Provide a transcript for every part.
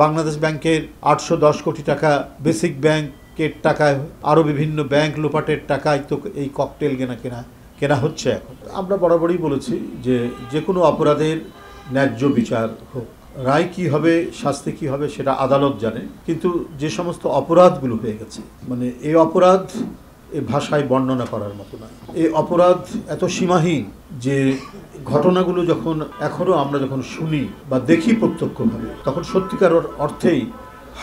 বাংলাদেশ ব্যাংকের 810 কোটি টাকা বেসিক ব্যাংকের টাকায় আরও বিভিন্ন ব্যাংক লোপাটের টাকায় তো এই ককটেল কেনা হচ্ছে। এখন আমরা বরাবরই বলেছি যে কোনো অপরাধের ন্যায্য বিচার হোক, রায় কী হবে, শাস্তি কী হবে সেটা আদালত জানে, কিন্তু যে সমস্ত অপরাধগুলো হয়ে গেছে, মানে এই অপরাধ এ ভাষায় বর্ণনা করার মতো না। এই অপরাধ এত সীমাহীন যে ঘটনাগুলো এখনও আমরা যখন শুনি বা দেখি প্রত্যক্ষভাবে, তখন সত্যিকার অর্থেই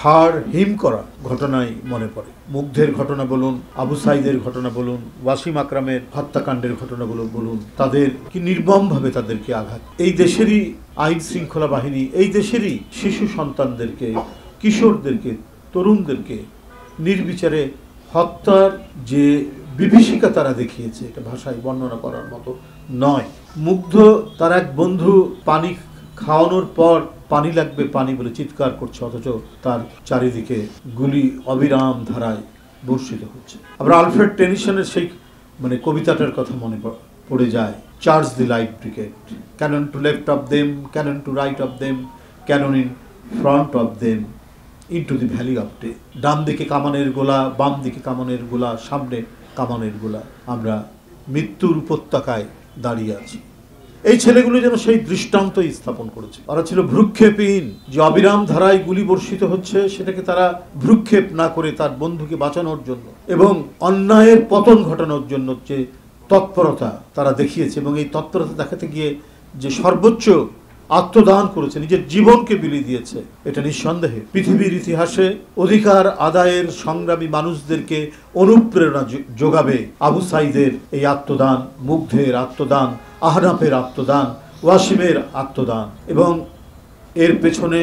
হাড় হিম করা ঘটনাই মনে পড়ে। মুগ্ধের ঘটনা বলুন, আবু সাইদের ঘটনা বলুন, ওয়াসিম আকরামের হত্যাকাণ্ডের ঘটনাগুলো বলুন, তাদের কি নির্মমভাবে তাদেরকে আঘাত। এই দেশেরই আইন শৃঙ্খলা বাহিনী এই দেশেরই শিশু সন্তানদেরকে, কিশোরদেরকে, তরুণদেরকে নির্বিচারে হত্যার যে বিভীষিকা তারা দেখিয়েছে, এটা ভাষায় বর্ণনা করার মতো নয়। মুগ্ধ তার এক বন্ধু পানি খাওয়ানোর পর পানি লাগবে পানি বলে চিৎকার করছে, অথচ তার চারিদিকে গুলি অবিরাম ধারায় বর্ষিত হচ্ছে। আবার আলফ্রেড টেনিসনের সেই কবিতাটার কথা মনে পড়ে যায়, charge the light brigade, cannon to left of them, cannon to right of them, cannon in front of them, into the valley of death. ডান দিকে কামানের গোলা, বাম দিকে কামানের গোলা, সামনে কামানের গোলা, আমরা মৃত্যুর উপত্যকায় দাঁড়িয়ে আছি। এই ছেলেগুলো যেন সেই দৃষ্টান্তই স্থাপন করেছে। তারা ছিল ভ্রুক্ষেপহীন, যে অবিরাম ধারায় গুলি বর্ষিত হচ্ছে সেটাকে তারা ভ্রুক্ষেপ না করে তার বন্ধুকে বাঁচানোর জন্য এবং অন্যায়ের পতন ঘটানোর জন্য যে তৎপরতা তারা দেখিয়েছে, এবং এই তৎপরতা দেখাতে গিয়ে যে সর্বোচ্চ আত্মদান করেছে, নিজের জীবনকে বিলিয়ে দিয়েছে, এটা নিঃসন্দেহে পৃথিবীর ইতিহাসে অধিকার আদায়ের সংগ্রামী মানুষদেরকে অনুপ্রেরণা যোগাবে। আবু সাইদের এই আত্মদান, মুগ্ধের আত্মদান, আহনাফের আত্মদান, ওয়াসিমের আত্মদান, এবং এর পেছনে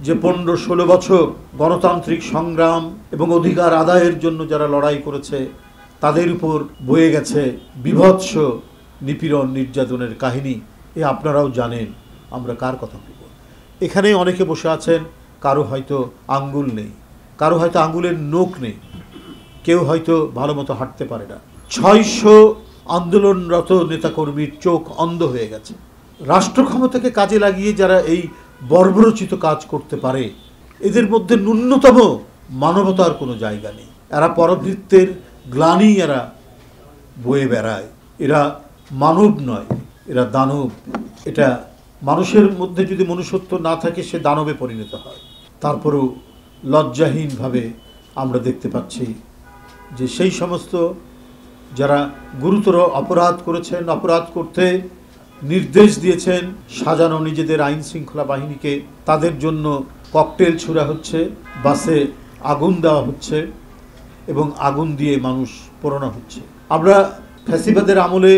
যে 15-16 বছর গণতান্ত্রিক সংগ্রাম এবং অধিকার আদায়ের জন্য যারা লড়াই করেছে, তাদের উপর বয়ে গেছে বিভৎস নিপীড়ন নির্যাতনের কাহিনী। এ আপনারাও জানেন, আমরা কার কথা বলব। এখানে অনেকে বসে আছেন, কারো হয়তো আঙ্গুল নেই, কারো হয়তো আঙ্গুলের নোক নেই, কেউ হয়তো ভালো মতো হাঁটতে পারে না। 600 আন্দোলনরত নেতাকর্মীর চোখ অন্ধ হয়ে গেছে। রাষ্ট্র ক্ষমতাকে কাজে লাগিয়ে যারা এই বর্বরোচিত কাজ করতে পারে, এদের মধ্যে ন্যূনতম মানবতার কোনো জায়গা নেই। এরা পরবৃত্তের গ্লানি এরা বয়ে বেড়ায়। এরা মানব নয়, এরা দানব। এটা মানুষের মধ্যে যদি মনুষ্যত্ব না থাকে, সে দানবে পরিণত হয়। তারপরেও লজ্জাহীনভাবে আমরা দেখতে পাচ্ছি যে সেই সমস্ত যারা গুরুতর অপরাধ করেছেন, অপরাধ করতে নির্দেশ দিয়েছেন সাজানো নিজেদের আইন শৃঙ্খলা বাহিনীকে, তাদের জন্য ককটেল ছোড়া হচ্ছে, বাসে আগুন দেওয়া হচ্ছে এবং আগুন দিয়ে মানুষ পোড়ানো হচ্ছে। আমরা ফ্যাসিবাদের আমলে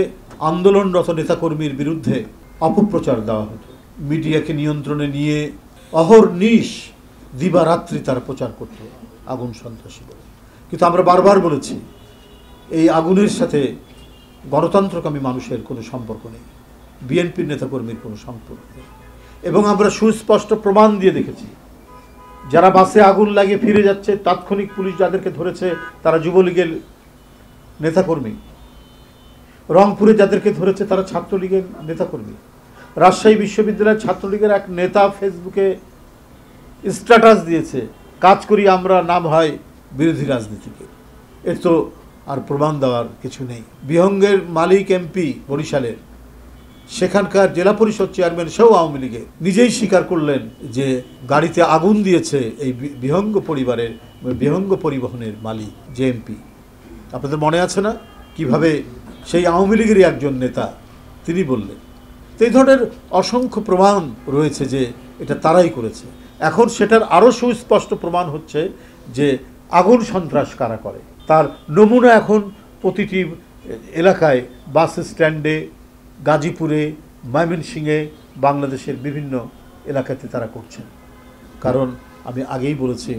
আন্দোলনরত নেতাকর্মীর বিরুদ্ধে অপপ্রচার দেওয়া হতো, মিডিয়াকে নিয়ন্ত্রণে নিয়ে অহর্নিশ দিবারাত্রি তারা প্রচার করত আগুন সন্ত্রাসী বলে। কিন্তু আমরা বারবার বলেছি, এই আগুনের সাথে গণতন্ত্রকামী মানুষের কোনো সম্পর্ক নেই, বিএনপির নেতাকর্মীর কোনো সম্পর্ক নেই। এবং আমরা সুস্পষ্ট প্রমাণ দিয়ে দেখেছি, যারা বাসে আগুন লাগিয়ে ফিরে যাচ্ছে, তাৎক্ষণিক পুলিশ যাদেরকে ধরেছে তারা যুবলীগের নেতাকর্মী, রংপুরে যাদেরকে ধরেছে তারা ছাত্রলীগের নেতাকর্মী। রাজশাহী বিশ্ববিদ্যালয়ের ছাত্রলীগের এক নেতা ফেসবুকে স্ট্যাটাস দিয়েছে, কাজ করি আমরা, নাম হয় বিরোধী রাজনীতিকে। এর তো আর প্রমাণ দেওয়ার কিছু নেই। বিহঙ্গের মালিক এমপি বরিশালের, সেখানকার জেলা পরিষদ চেয়ারম্যান সেও আওয়ামী লীগের, নিজেই স্বীকার করলেন যে গাড়িতে আগুন দিয়েছে এই বিহঙ্গ পরিবহনের মালিক যে এমপি। আপনাদের মনে আছে না কিভাবে সেই আওয়ামী লীগেরই একজন নেতা তিনি বললেন। তো এই ধরনের অসংখ্য প্রমাণ রয়েছে যে এটা তারাই করেছে। এখন সেটার আরও সুস্পষ্ট প্রমাণ হচ্ছে যে আগুন সন্ত্রাস কারা করে, তার নমুনা এখন প্রতিটি এলাকায়, বাস স্ট্যান্ডে, গাজীপুরে, ময়মনসিংহে, বাংলাদেশের বিভিন্ন এলাকাতে তারা করছেন। কারণ আমি আগেই বলেছি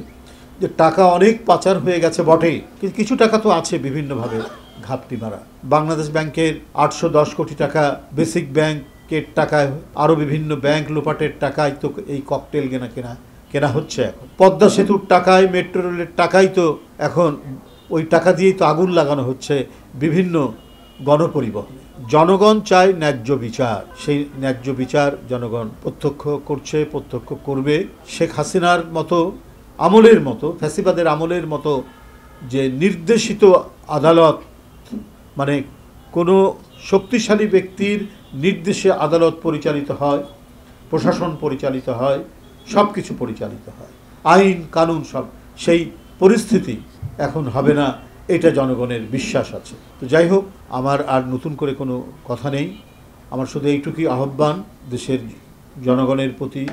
যে টাকা অনেক পাচার হয়ে গেছে বটে, কিন্তু কিছু টাকা তো আছে বিভিন্নভাবে ঘাপটি মারা। বাংলাদেশ ব্যাংকের 810 কোটি টাকা বেসিক ব্যাংকের টাকায় আরও বিভিন্ন ব্যাংক লোপাটের টাকায় তো এই ককটেল কেনা হচ্ছে। এখন পদ্মা সেতুর টাকায়, মেট্রো রেলের টাকায় তো এখন ওই টাকা দিয়েই তো আগুন লাগানো হচ্ছে বিভিন্ন গণপরিবহনে। জনগণ চায় ন্যায্য বিচার, সেই ন্যায্য বিচার জনগণ প্রত্যক্ষ করছে, প্রত্যক্ষ করবে। শেখ হাসিনার মতো আমলের মতো, ফ্যাসিবাদের আমলের মতো যে নির্দেশিত আদালত, মানে কোনো শক্তিশালী ব্যক্তির নির্দেশে আদালত পরিচালিত হয়, প্রশাসন পরিচালিত হয়, সব কিছু পরিচালিত হয়, আইন কানুন সব, সেই পরিস্থিতি এখন হবে না, এটা জনগণের বিশ্বাস আছে। তো যাই হোক, আমার আর নতুন করে কোনো কথা নেই। আমার শুধু এইটুকুই আহ্বান দেশের জনগণের প্রতি,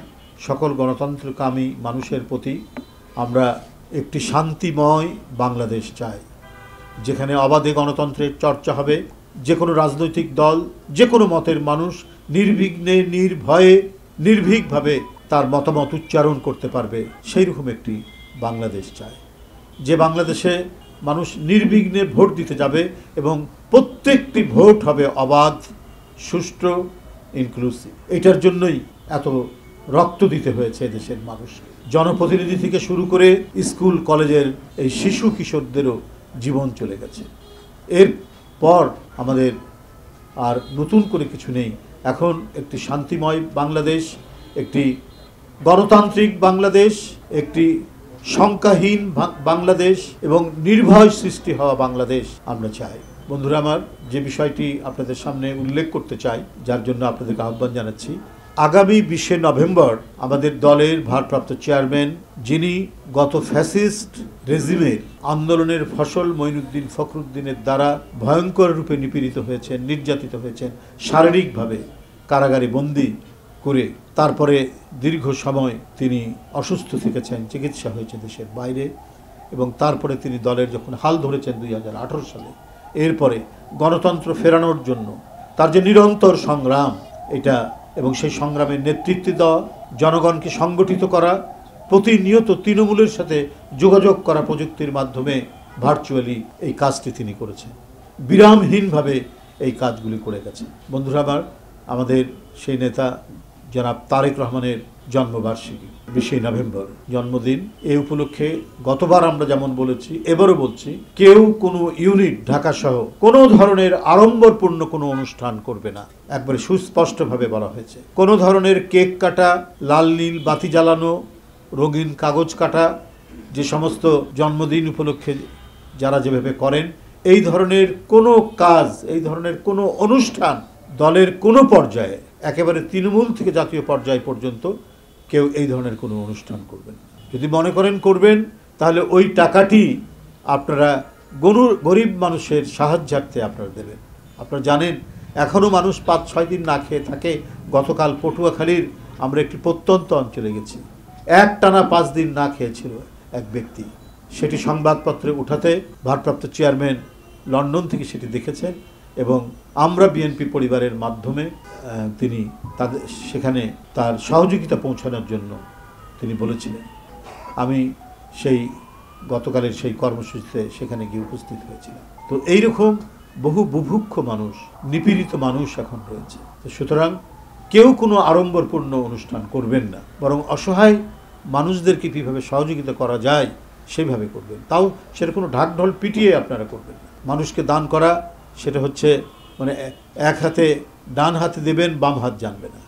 সকল গণতন্ত্রকামী মানুষের প্রতি, আমরা একটি শান্তিময় বাংলাদেশ চাই, যেখানে অবাধে গণতন্ত্রের চর্চা হবে, যে কোনো রাজনৈতিক দল, যে কোনো মতের মানুষ নির্বিঘ্নে, নির্ভয়ে, নির্ভীকভাবে তার মতামত উচ্চারণ করতে পারবে, সেই রকম একটি বাংলাদেশ চাই, যে বাংলাদেশে মানুষ নির্বিঘ্নে ভোট দিতে যাবে এবং প্রত্যেকটি ভোট হবে অবাধ, সুষ্ঠু, ইনক্লুসিভ। এটার জন্যই এত রক্ত দিতে হয়েছে দেশের মানুষ, জনপ্রতিনিধি থেকে শুরু করে স্কুল কলেজের এই শিশু কিশোরদেরও জীবন চলে গেছে। এরপর আমাদের আর নতুন করে কিছু নেই। এখন একটি শান্তিময় বাংলাদেশ, একটি গণতান্ত্রিক বাংলাদেশ, একটি শঙ্কাহীন বাংলাদেশ এবং নির্ভয় সৃষ্টি হওয়া বাংলাদেশ আমরা চাই। বন্ধুরা আমার, যে বিষয়টি আপনাদের সামনে উল্লেখ করতে চাই, যার জন্য আপনাদেরকে আহ্বান জানাচ্ছি, আগামী 20শে নভেম্বর আমাদের দলের ভারপ্রাপ্ত চেয়ারম্যান, যিনি গত ফ্যাসিস্ট রেজিমের আন্দোলনের ফসল মঈনুদ্দিন ফখরুদ্দিনের দ্বারা ভয়ঙ্কর রূপে নিপীড়িত হয়েছেন, নির্যাতিত হয়েছেন, শারীরিকভাবে কারাগারে বন্দী করে তারপরে দীর্ঘ সময় তিনি অসুস্থ থেকেছেন, চিকিৎসা হয়েছে দেশের বাইরে, এবং তারপরে তিনি দলের যখন হাল ধরেছেন 2018 সালে, এরপরে গণতন্ত্র ফেরানোর জন্য তার যে নিরন্তর সংগ্রাম, এটা এবং সেই সংগ্রামের নেতৃত্ব দেওয়া, জনগণকে সংগঠিত করা, প্রতিনিয়ত তৃণমূলের সাথে যোগাযোগ করা প্রযুক্তির মাধ্যমে, ভার্চুয়ালি এই কাজটি তিনি করেছেন, বিরামহীনভাবে এই কাজগুলি করে গেছে। বন্ধুরা আমার, আমাদের সেই নেতা জনাব তারেক রহমানের জন্মবার্ষিকী 20শে নভেম্বর জন্মদিন। এই উপলক্ষে গতবার আমরা যেমন বলেছি, এবারও বলছি, কেউ কোনো ইউনিট ঢাকা সহ কোনো ধরনের আড়ম্বরপূর্ণ কোনো অনুষ্ঠান করবে না, একবারে সুস্পষ্টভাবে বলা হয়েছে। কোনো ধরনের কেক কাটা, লাল নীল বাতি জ্বালানো, রঙিন কাগজ কাটা, যে সমস্ত জন্মদিন উপলক্ষে যারা যেভাবে করেন, এই ধরনের কোনো কাজ, এই ধরনের কোনো অনুষ্ঠান দলের কোনো পর্যায়ে, একেবারে তৃণমূল থেকে জাতীয় পর্যায় পর্যন্ত কেউ এই ধরনের কোনো অনুষ্ঠান করবেন। যদি মনে করেন করবেন, তাহলে ওই টাকাটি আপনারা গরিব মানুষের সাহায্যার্থে আপনারা দেবেন। আপনারা জানেন এখনও মানুষ 5-6 দিন না খেয়ে থাকে। গতকাল পটুয়াখালীর আমরা একটি প্রত্যন্ত অঞ্চলে গেছি, একটানা 5 দিন না খেয়েছিল এক ব্যক্তি। সেটি সংবাদপত্রে উঠাতে ভারপ্রাপ্ত চেয়ারম্যান লন্ডন থেকে সেটি দেখেছেন, এবং আমরা বিএনপি পরিবারের মাধ্যমে তিনি তাদের সেখানে তার সহযোগিতা পৌঁছানোর জন্য তিনি বলেছিলেন। আমি সেই গতকালের সেই কর্মসূচিতে সেখানে গিয়ে উপস্থিত হয়েছিলাম। তো এইরকম বহু বুভুক্ষ মানুষ, নিপীড়িত মানুষ এখন রয়েছে। তো সুতরাং কেউ কোনো আড়ম্বরপূর্ণ অনুষ্ঠান করবেন না, বরং অসহায় মানুষদেরকে কীভাবে সহযোগিতা করা যায় সেইভাবে করবেন। তাও সেটা কোনো ঢাকঢোল পিটিয়ে আপনারা করবেন না। মানুষকে দান করা, সেটা হচ্ছে মানে এক হাতে, ডান হাতে দেবেন, বাম হাত জানবে না,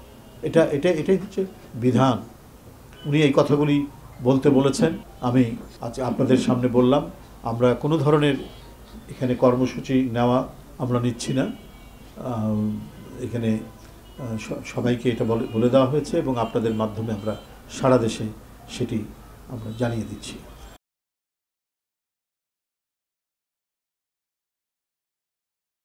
এটাই হচ্ছে বিধান। উনি এই কথাগুলি বলতে বলেছেন, আমি আজ আপনাদের সামনে বললাম। আমরা কোনো ধরনের এখানে কর্মসূচি নেওয়া আমরা নিচ্ছি না, এখানে সবাইকে এটা বলে দেওয়া হয়েছে, এবং আপনাদের মাধ্যমে আমরা সারা দেশে সেটি আমরা জানিয়ে দিচ্ছি।